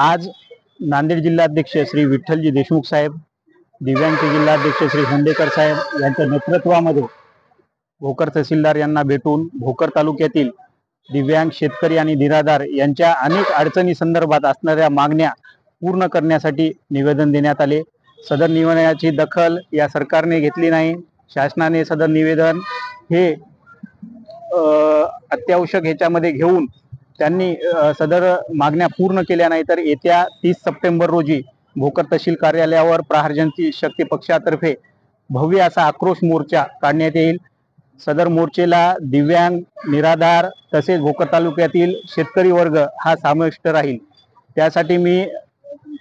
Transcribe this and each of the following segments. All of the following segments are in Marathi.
आज नांदेड जिल्हाध्यक्ष श्री विठ्ठलजी देशमुख साहेब, दिव्यांगचे जिल्हाध्यक्ष श्री हुंडेकर साहेब यांच्या नेतृत्वामध्ये भोकर तहसीलदार यांना भेटून भोकर तालुक्यातील दिव्यांग शेतकरी आणि निराधार यांच्या अनेक अडचणी संदर्भात असणाऱ्या मागण्या पूर्ण करण्यासाठी निवेदन देण्यात आले। सदर निवेदनाची दखल या सरकारने घेतली नाही। शासनाने सदर निवेदन हे अत्यावश्यक ह्याच्यामध्ये घेऊन त्यांनी सदर मागण्या पूर्ण केल्या नाही तर येत्या 30 सप्टेंबर रोजी भोकर तहसील कार्यालयावर प्रहार जनशक्ती पक्षातर्फे भव्य असा आक्रोश मोर्चा काढण्यात येईल। सदर मोर्चेला दिव्यांग, निराधार तसेच भोकर तालुक्यातील शेतकरी वर्ग हा समाविष्ट राहील। त्यासाठी मी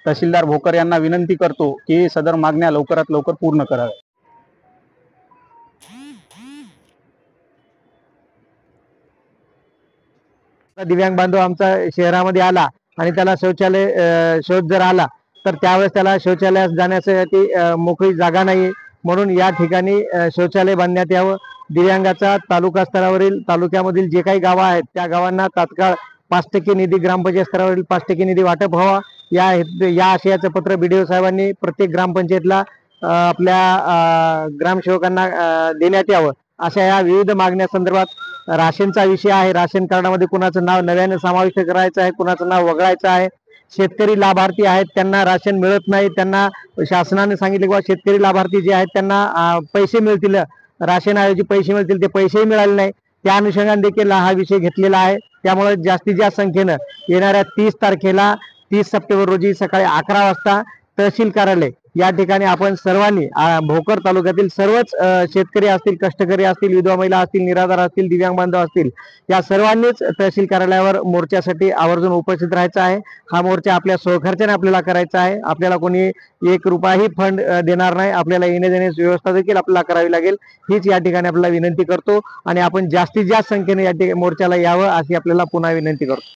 तहसीलदार भोकर यांना विनंती करतो की सदर मागण्या लवकरात लवकर पूर्ण कराव्या। दिव्यांग बांधव आमचा शहरामध्ये आला आणि त्याला शौचालय शोध जर आला तर त्यावेळेस त्याला शौचालयात जाण्यासाठी मोकळी जागा नाही, म्हणून या ठिकाणी शौचालय बांधण्यात यावं। दिव्यांगाचा तालुका स्तरावरील तालुक्यामधील जे काही गावं आहेत त्या गावांना तात्काळ 5% निधी, ग्रामपंचायत स्तरावरील 5% निधी वाटप व्हावा या आशयाचं पत्र BDO साहेबांनी प्रत्येक ग्रामपंचायतला आपल्या ग्रामसेवकांना देण्यात यावं। अशा या विविध मागण्या संदर्भात राशनचा विषय आहे, राशन कार्डामध्ये कुणाचं नाव नव्याने समाविष्ट करायचं आहे, कुणाचं नाव वगळायचं आहे। शेतकरी लाभार्थी आहेत त्यांना राशन मिळत नाही, त्यांना शासनाने सांगितले की शेतकरी लाभार्थी जे आहेत त्यांना पैसे मिळतील, राशनऐवजी पैसे मिळतील, ते पैसेही मिळाले नाही। त्या अनुषंगाने देखील हा विषय घेतलेला आहे। त्यामुळे जास्तीत जास्त संख्येनं येणाऱ्या 30 तारखेला 30 सप्टेंबर रोजी सकाळी 11 वाजता तहसील कार्यालय या ठिकाणी आपण सर्वांनी भोकर तालुक्यातील सर्वच शेतकरी असतील, कष्टकरी असतील, विधवा महिला असतील, निराधार असतील, दिव्यांग बांधव असतील, या सर्वांनीच तहसील कार्यालयावर मोर्चासाठी आवर्जून उपस्थित राहायचं आहे। हा मोर्चा आपल्या स्वखर्चाने आपल्याला करायचा आहे। आपल्याला कोणी 1 रुपयाही फंड देणार नाही, आपल्याला येणे देण्याची व्यवस्था देखील आपल्याला करावी लागेल। हीच या ठिकाणी आपल्याला विनंती करतो आणि आपण जास्तीत जास्त संख्येने या मोर्चाला यावं अशी आपल्याला पुन्हा विनंती करतो।